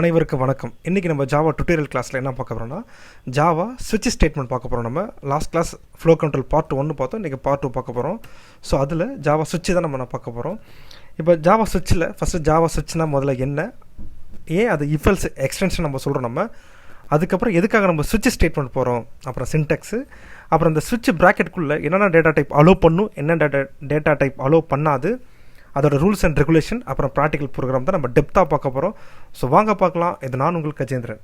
அனைவருக்கும் வணக்கம். இன்றைக்கி நம்ம ஜாவா டுட்டோரியல் கிளாஸில் என்ன பார்க்க போகிறோம்னா, ஜாவா ஸ்விட்ச் ஸ்டேட்மெண்ட் பார்க்க போகிறோம். நம்ம last class flow control part 1 பார்த்தோம், இன்றைக்கி பார்ட் 2 பார்க்க போகிறோம். ஸோ அதில் ஜாவா ஸ்விட்ச் தான் நம்ம பார்க்க போகிறோம். இப்போ ஜாவா ஸ்விட்சில் ஃபஸ்ட்டு ஜாவா ஸ்விட்ச்னால் முதல்ல என்ன, ஏன் அது இஃபெல்ஸ் எக்ஸ்டென்ஷன் நம்ம சொல்கிறோம் நம்ம, அதுக்கப்புறம் எதுக்காக நம்ம ஸ்விட்ச் ஸ்டேட்மெண்ட் போகிறோம், அப்புறம் சின்டெக்ஸு, அப்புறம் இந்த ஸ்விட்ச் ப்ராக்கெட்டுக்குள்ளே என்னென்ன டேட்டா டைப் அலோவ் பண்ணும், என்ன டேட்டா டைப் அலோவ் பண்ணாது, அதோட ரூல்ஸ் அண்ட் ரெகுலேஷன், அப்புறம் ப்ராக்டிக்கல் ப்ரோக்ராம் தான் நம்ம டெப்த்தாக பார்க்க போகிறோம். ஸோ வாங்க பார்க்கலாம். இது நான் உங்களுக்கு கஜேந்திரன்.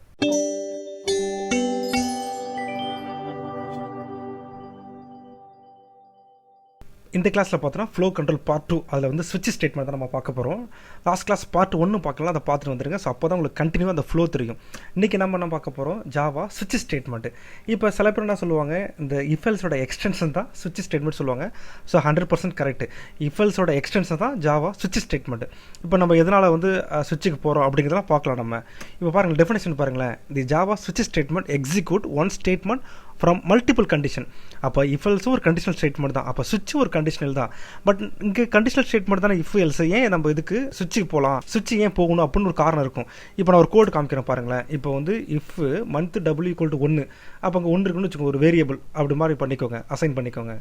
இந்த கிளாஸில் பார்த்தோன்னா ஃப்ளோ கண்ட்ரோல் பார்ட் 2, அதில் வந்து ஸ்விட்ச் ஸ்டேட்மெண்ட் தான் நம்ம பார்க்க போகிறோம். லாஸ்ட் கிளாஸ் பார்ட் 1 பார்க்கலாம், அதை பார்த்துட்டு வந்துருங்க. ஸோ அப்போ தான் உங்களுக்கு கண்டினியூவாக அந்த ஃப்ளோ தெரியும். இன்றைக்கி நம்ம என்ன பார்க்க போகிறோம், ஜாவா ஸ்விட்ச் ஸ்டேட்மெண்ட்டு. இப்போ சில பேர் என்ன சொல்லுவாங்க, இந்த இஃபெல்ஸோட எக்ஸ்டென்ஷன் தான் ஸ்விட்ச் ஸ்டேட்மெண்ட் சொல்லுவாங்க. So 100% correct. இஃபெல்ஸோட எக்ஸ்டென்ஷன் தான் ஜாவா ஸ்விட்ச் ஸ்டேட்மெண்ட். இப்போ நம்ம எதனால் வந்து ஸ்விட்சுக்கு போகிறோம் அப்படிங்கிறதெல்லாம் பார்க்கலாம் நம்ம. இப்போ பாருங்கள், டெஃபினேஷன் பாருங்களேன். தி ஜாவா ஸ்விட்ச் statement execute one statement from multiple condition. அப்போ இஃபெல்ஸும் ஒரு கண்டிஷனல் ஸ்டேட்மெண்ட் தான், அப்போ ஸ்விட்சும் ஒரு கண்டிஷனல் தான். பட் இங்கே கண்டிஷனல் ஸ்டேட்மெண்ட் தானே இஃப் எல்ஸ். ஏன் நம்ம இதுக்கு ஸ்விட்சுக்கு போகலாம், ஸ்விட்ச் ஏன் போகணும் அப்படின்னு ஒரு காரணம் இருக்கும். இப்போ நான் ஒரு கோடு காமிக்கிறேன் பாருங்களேன். இப்போ வந்து இஃப் மந்த் W=1, அப்போ அங்கே 1 இருக்குன்னு வச்சுக்கோங்க, ஒரு வேரியபிள் அப்படி மாதிரி பண்ணிக்கோங்க, அசைன் பண்ணிக்கோங்க.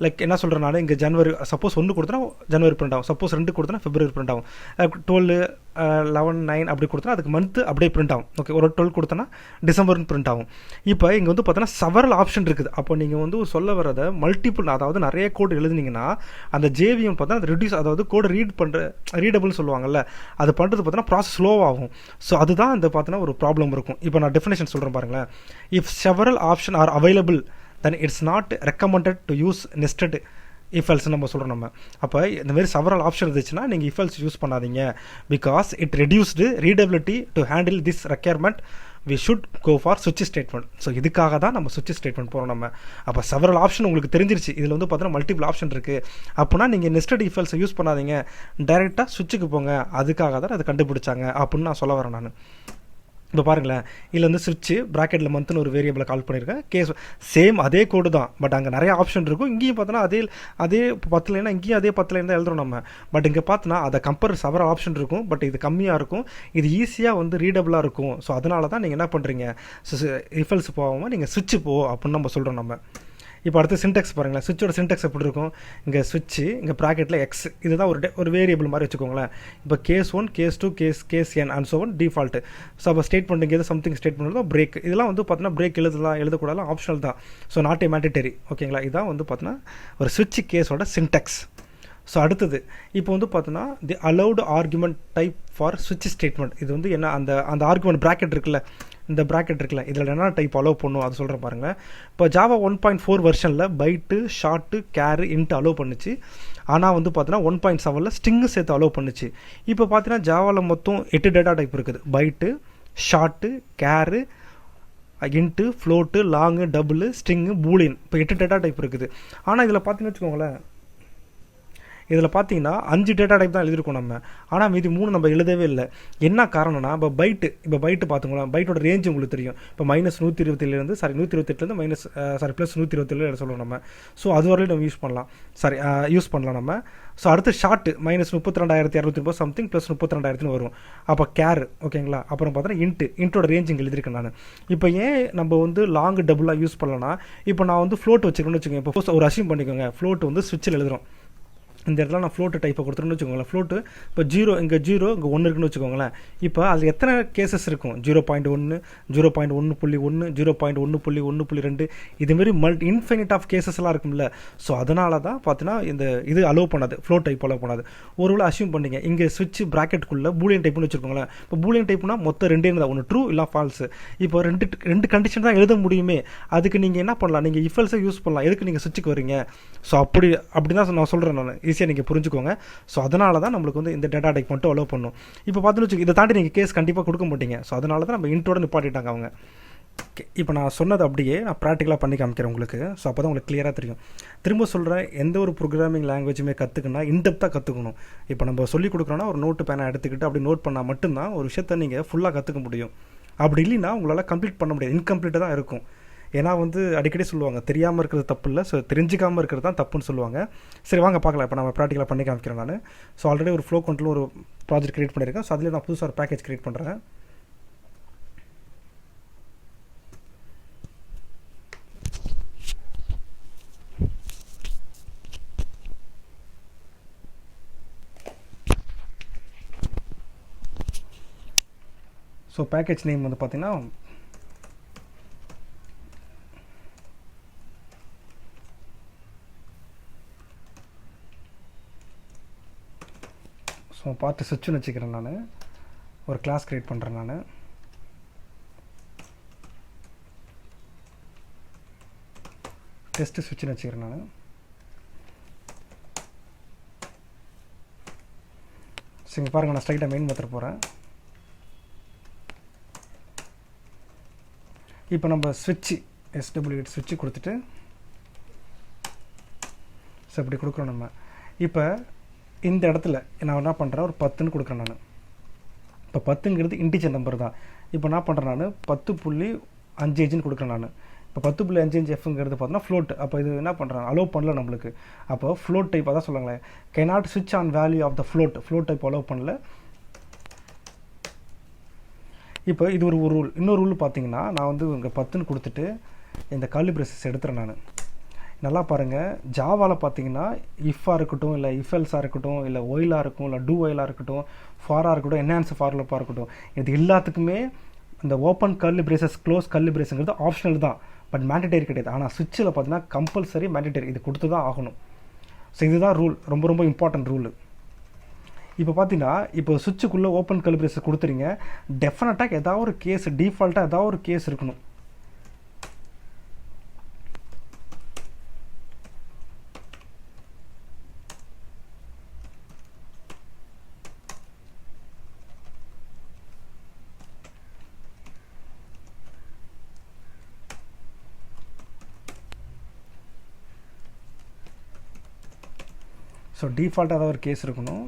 லைக் என்ன சொல்கிறேன் நான், இங்கே ஜனவரி சப்போஸ் 1 கொடுத்தனா ஜனவரி பிரிண்ட் ஆகும், சப்போஸ் 2 கொடுத்தனா பிப்ரவரி பிரிண்ட் ஆகும், 12, 11, 9 அப்படி கொடுத்தனா அதுக்கு மந்த் அப்படியே பிரிண்ட் ஆகும். ஓகே, ஒரு 12 கொடுத்தனா டிசம்பர்னு பிரிண்ட் ஆகும். இப்போ இங்கே வந்து பார்த்தோன்னா செவரல் ஆப்ஷன் இருக்குது. அப்போ நீங்கள் வந்து சொல்ல வரதை மல்டிபிள், அதாவது நிறைய கோடு எழுதுனீங்கன்னா அந்த ஜேவிஎம் பார்த்தா அது ரெடியூஸ், அதாவது கோடு ரீடபிள்னு சொல்லுவாங்கல்ல, அது பண்ணுறது பார்த்தோன்னா ப்ராசஸ் ஸ்லோவாகும். ஸோ அதுதான் இந்த பார்த்தோன்னா ஒரு ப்ராப்ளம் இருக்கும். இப்போ நான் டெஃபினேஷன் சொல்கிறேன் பாருங்களேன். If several option are available then it's not recommended to use nested if else நம்ம சொல்கிறோம் நம்ம. அப்போ இந்த மாதிரி செவரல் ஆப்ஷன் இருந்துச்சுன்னா நீங்கள் if else யூஸ் பண்ணாதீங்க, because it reduced readability to handle this requirement. We should go for ஸ்விட்ச் ஸ்டேட்மெண்ட். ஸோ இதுக்காக தான் நம்ம ஸ்விட்ச் ஸ்டேட்மெண்ட் போகிறோம் நம்ம. அப்போ செவரல் ஆப்ஷன் உங்களுக்கு தெரிஞ்சிருச்சு, இதில் வந்து பார்த்தீங்கன்னா மல்டிபிள் ஆப்ஷன் இருக்குது அப்படின்னா நீங்கள் நெஸ்டட் if else யூஸ் பண்ணாதீங்க, டைரெக்டாக ஸ்விட்சுக்கு போங்க. அதுக்காக தான் அதை கண்டுபிடிச்சாங்க அப்படின்னு நான் சொல்ல வரேன் நான். இப்போ பாருங்களேன், இதில் வந்து ஸ்விட்சு ப்ராக்கெட்டில் மந்த்னு ஒரு வேரியபிளை கால் பண்ணியிருக்கேன். கேஸ் சேம் அதே கோடு தான், பட் அங்கே நிறைய ஆப்ஷன் இருக்கும். இங்கேயும் பார்த்தோன்னா அதே 10 லைனா, இங்கேயும் அதே 10 லைன் தான் எழுதுறோம் நம்ம. பட் இங்கே பார்த்தோன்னா அதை கம்பேர் செவரல் ஆப்ஷன் இருக்கும், பட் இது கம்மியாக இருக்கும், இது ஈஸியாக வந்து ரீடபிளாக இருக்கும். ஸோ அதனால தான் நீங்கள் என்ன பண்ணுறீங்க, இஃபெல்ஸ் போகாமல் நீங்கள் ஸ்விட்சு போ அப்படின்னு நம்ம சொல்கிறோம் நம்ம. இப்போ அடுத்து சின்டெக்ஸ் பாருங்களேன். ஸ்விட்சோட சின்டெக்ஸ் எப்படி இருக்கும், இங்கே ஸ்விட்சு, இங்கே ப்ராக்கெட்டில் எக்ஸ், இதுதான் ஒரு வேரியபிள் மாதிரி வச்சுக்கோங்களேன். இப்போ case 1, case 2, case n and so on default. So அப்போ ஸ்டேட்மெண்ட் இங்கே சம்திங் ஸ்டேட்மெண்ட் தான் பிரேக். இதெல்லாம் வந்து பார்த்தீங்கன்னா பிரேக் எழுதக்கூடாது, ஆப்ஷனல் தான். So not a mandatory. ஓகேங்களா, இதான் வந்து பார்த்தீங்கன்னா ஒரு ஸ்விட்ச் கேஸோட சின்டெக்ஸ். ஸோ அடுத்தது இப்போ வந்து பார்த்தோன்னா தி அலௌடு ஆர்குமெண்ட் டைப் ஃபார் ஸ்விட்ச் ஸ்டேட்மெண்ட். இது வந்து என்ன, அந்த ஆர்குமெண்ட் ப்ராக்கெட் இருக்குல்ல, இந்த ப்ராக்கெட் இருக்குல்ல, இதில் என்ன டைப் அலோவ் பண்ணும் அது சொல்கிறேன் பாருங்கள். இப்போ Java 1.4 வெர்ஷனில் byte, short, char, into allow பண்ணுச்சு. ஆனால் வந்து பார்த்தீங்கன்னா 1.7 ஸ்ட்ரிங்கு சேர்த்து அலோவ் பண்ணுச்சு. இப்போ பார்த்தீங்கன்னா ஜாவாவில் மொத்தம் 8 டேட்டா டைப் இருக்குது. Byte, short, char, int, float, long, double, string, boolean. இப்போ 8 டேட்டா டைப் இருக்குது. ஆனால் இதில் பார்த்தீங்கன்னு வச்சுக்கோங்களேன், இதில் பார்த்தீங்கன்னா 5 டேட்டா டைப் தான் எழுதிருக்கோம் நம்ம, ஆனால் மீதி 3 நம்ம எழுதவே இல்லை. என்ன காரணம்னா, இப்போ பைட்டு பார்த்துக்கலாம், பைட்டோட ரேஞ்ச் உங்களுக்கு தெரியும். இப்போ -127 128 ப்ளஸ் 127 சொல்லுவோம் நம்ம. ஸோ அது வரையும் நம்ம யூஸ் பண்ணலாம் நம்ம. ஸோ அடுத்து ஷார்ட்டு -32,230 சம்திங் ப்ளஸ் 32,000 வரும். அப்போ கேர், ஓகேங்களா. அப்புறம் பார்த்தீங்கன்னா இன்ட்டோட ரேஞ்ச் இங்கே எழுதியிருக்கேன் நான். இப்போ ஏன் நம்ம வந்து லாங் டபுளாக யூஸ் பண்ணலன்னா, இப்போ நான் வந்து ஃப்ளோட் வச்சுக்கணும்னு வச்சுக்கோங்க. இப்போ ஒரு அசியூம் பண்ணிக்கோங்க, ஃப்ளோட் வந்து ஸ்விட்சில் எழுதுறோம். இந்த இடத்துல நான் ஃப்ளோட்டு டைப்பை கொடுத்துருன்னு வச்சுக்கோங்களேன். ஃப்ளோட்டு இப்போ 0 இங்கே 1 இருக்குன்னு வச்சுக்கோங்களேன். இப்போ அது எத்தனை கேசஸ் இருக்கும், 0.1, 0.1.1, 0.1.1.2, இதுமாரி இன்ஃபைனிட் ஆஃப் கேசஸ்லாம் இருக்கும்ல. ஸோ அதனால தான் பார்த்தீங்கன்னா இந்த இது அலோவ் பண்ணாது, ஃப்ளோட் டைப் அலோவ் பண்ணாது. ஒருவேளை அசியூம் பண்ணிங்க இங்கே ஸ்விட்ச் ப்ராக்கெட்டுக்குள்ளே பூலியன் டைப்னு வச்சுக்கோங்களேன். இப்போ பூலியன் டைப்னா மொத்தம் 2 தான், ஒன்று ட்ரூ இல்லை ஃபால்ஸு. இப்போ ரெண்டு கண்டிஷன் தான் எழுத முடியுமே. அதுக்கு நீங்கள் என்ன பண்ணலாம், நீங்கள் இஃபெல்ஸை யூஸ் பண்ணலாம். எதுக்கு நீங்கள் ஸ்விட்சுக்கு வரீங்க? ஸோ அப்படி தான் நான் சொல்கிறேன் நான், ஈஸியாக நீங்கள் புரிஞ்சுக்கோங்க. ஸோ அதனால தான் நம்மளுக்கு வந்து இந்த டேட்டா டைப் மட்டும் அலோவ் பண்ணும். இப்போ பார்த்துன்னு வச்சுக்கோங்க, இதை தாண்டி நீங்கள் கேஸ் கண்டிப்பாக கொடுக்க மாட்டீங்க. ஸோ அதனால தான் நம்ம இன்ட்ரோட நிப்பாட்டிட்டாங்க அவங்க. இப்போ நான் சொன்னது அப்படியே நான் ப்ராக்டிக்கலாக பண்ணி காமிக்கிறேன் உங்களுக்கு. ஸோ அப்போ தான் உங்களுக்கு கிளியராக தெரியும். திரும்ப சொல்கிறேன், எந்த ஒரு ப்ரோக்ராமிங் லாங்குவேஜுமே கற்றுக்குன்னா இன்டெப்த்தாக கற்றுக்கணும். இப்போ நம்ம சொல்லிக் கொடுக்குறோன்னா ஒரு நோட்டு பேனை எடுத்துக்கிட்டு அப்படி நோட் பண்ணால் மட்டும்தான் ஒரு விஷயத்தை நீங்கள் ஃபுல்லாக கற்றுக்க முடியும். அப்படி இல்லைன்னா உங்களால் கம்ப்ளீட் பண்ண முடியாது, இன்கம்ப்ளீட்டாக தான் இருக்கும். ஏன்னா வந்து அடிக்கடி சொல்லுவாங்க, தெரியாமல் இருக்கிறது தப்பு இல்லை, ஸோ தெரிஞ்சிக்காமல் இருக்கிறது தான் தப்புன்னு சொல்லுவாங்க. சரி வாங்க பார்க்கலாம். இப்போ நம்ம ப்ராக்டிக்கலாக பண்ணி காமிக்கிறேன் நான். ஸோ ஆல்ரெடி ஒரு ஃப்ளோ கண்ட்ரோல் ஒரு ப்ராஜெக்ட் க்ரியேட் பண்ணியிருக்கேன். ஸோ அதில் நான் புதுசாக ஒரு பேக்கேஜ் க்ரியேட் பண்ணுறேன். ஸோ பேக்கேஜ் நேம் வந்து பார்த்திங்கன்னா ஸோ பார்த்து சுவிட்சுன்னு வச்சுக்கிறேன். நான் ஒரு கிளாஸ் க்ரியேட் பண்ணுறேன். நான் டெஸ்ட்டு சுவிட்சுன்னு வச்சுக்கிறேன். நான் ஸோ இங்கே பாருங்கள், நான் ஸ்ட்ரைட்டாக மெயின் மெத்தட் போகிறேன். இப்போ நம்ம ஸ்விட்சு SW8 ஸ்விட்சு கொடுத்துட்டு ஸோ இப்படி கொடுக்குறோம். நம்ம இப்போ இந்த இடத்துல நான் என்ன பண்ணுறேன், ஒரு 10ன்னு கொடுக்குறேன். நான் இப்போ 10ங்கிறது இன்டிஜர் நம்பர் தான். இப்போ என்ன பண்ணுறேன், நான் 10.55ன்னு கொடுக்குறேன். நான் இப்போ 10.55Fங்கிறது பார்த்தோன்னா ஃப்ளோட். அப்போ இது என்ன பண்ணுறேன், அலோவ் பண்ணல நம்மளுக்கு. அப்போ ஃப்ளோட் டைப் அதான் சொல்லுங்களேன், cannot switch on value of the float type allow பண்ணல. இப்போ இது ஒரு ரூல். இன்னொரு ரூல் பார்த்தீங்கன்னா, நான் வந்து இங்கே 10ன்னு கொடுத்துட்டு இந்த கர்லி பிரேசஸ் எடுத்துகிறேன். நான் நல்லா பாருங்கள், ஜாவாவில் பார்த்தீங்கன்னா இஃபாக இருக்கட்டும், இல்லை இஃபெல்ஸாக இருக்கட்டும், இல்லை ஒயிலாக இருக்கும், இல்லை டூ ஒயிலாக இருக்கட்டும், ஃபாராக இருக்கட்டும், என்ஹான்ஸ் ஃபார் லூப்பாக இருக்கட்டும், இது எல்லாத்துக்குமே இந்த open curly braces close curly பிரேஸுங்கிறது ஆப்ஷனல் தான், பட் மேண்டேட்டரி கிடையாது. ஆனால் சுவிட்சில் பார்த்தீங்கன்னா கம்பல்சரி மேண்டேட்டரி, இது கொடுத்து தான் ஆகணும். ஸோ இதுதான் ரூல், ரொம்ப ரொம்ப இம்பார்ட்டன்ட் ரூல். இப்போ பார்த்தீங்கன்னா, இப்போ சுவிட்சுக்குள்ளே ஓப்பன் கர்லி பிரேசஸ் கொடுத்துறீங்க, டெஃபினட்டாக ஏதாவது ஒரு கேஸ், டிஃபால்ட்டாக ஏதாவது ஒரு கேஸ் இருக்கணும். ஸோ டிஃபால்ட்டாக ஏதாவது ஒரு கேஸ் இருக்கணும்.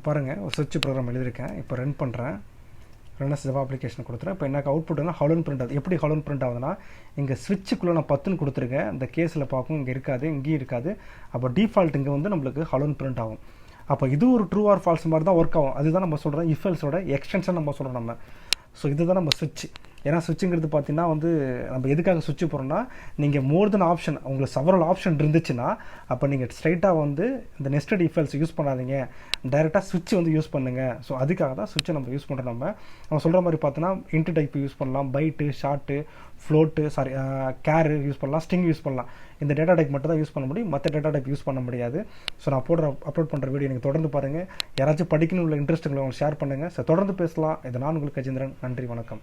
பாருங்கள், ஒரு சுவிட்ச் ப்ரோக்ராம் எழுதியிருக்கேன். இப்போ ரன் பண்ணுறேன். ரன்னஸ் ஜாவா அப்ளிகேஷன் கொடுத்துறேன். இப்போ எனக்கு அவுட்புட் வந்து ஹலோன் பிரிண்ட் ஆகுது. எப்படி ஹலோன் பிரிண்ட் ஆகுதுன்னா, இங்கே ஸ்விட்சுக்குள்ளே நான் 10ன்னு கொடுத்துருக்கேன். இந்த கேஸில் பார்க்கும், இங்கே இருக்காது, இங்கேயும் இருக்காது. அப்போ டிஃபால்ட் இங்கே வந்து நம்மளுக்கு ஹலோன் பிரிண்ட் ஆகும். அப்போ இது ஒரு ட்ரூ ஆர் ஃபால்ஸ் மாதிரி தான் ஒர்க் ஆகும். அதுதான் நம்ம சொல்கிறோம் இஃபெல்ஸோட எக்ஸ்டென்ஷன் நம்ம சொல்கிறோம். நம்ம ஸோ இதுதான் நம்ம சுவிட்ச். ஏன்னா சுவிட்சுங்கிறது பார்த்தீங்கன்னா வந்து நம்ம எதுக்காக சுவிட்ச் போகிறோம்னா, நீங்கள் மோர் தென் ஆப்ஷன், உங்களுக்கு செவரல் ஆப்ஷன் இருந்துச்சுன்னா அப்போ நீங்கள் ஸ்ட்ரைட்டாக வந்து இந்த நெஸ்டட் இஃபெல்ஸ் யூஸ் பண்ணாதீங்க, டைரெக்டாக சுவிட்ச் வந்து யூஸ் பண்ணுங்கள். ஸோ அதுக்காக தான் சுவிட்சை நம்ம யூஸ் பண்ணுறோம். நம்ம சொல்கிற மாதிரி பார்த்தோன்னா இன்ட்டு டைப் யூஸ் பண்ணலாம், பைட்டு, ஷார்ட்டு, ஃப்ளோட்டு, கேரு யூஸ் பண்ணலாம், ஸ்ட்ரிங் யூஸ் பண்ணலாம். இந்த டேட்டா டைப் மட்டும் தான் யூஸ் பண்ண முடியும், மற்ற டேட்டா டைப் யூஸ் பண்ண முடியாது. ஸோ நான் அப்லோட் பண்ணுற வீடியோ நீங்கள் தொடர்ந்து பாருங்கள். யாராச்சும் படிக்கணும் உள்ள இன்ட்ரெஸ்ட்டுங்களை உங்களுக்கு ஷேர் பண்ணுங்கள். ஸோ தொடர்ந்து பேசலாம். இது நான் உங்களுக்கு கஜேந்திரன். நன்றி, வணக்கம்.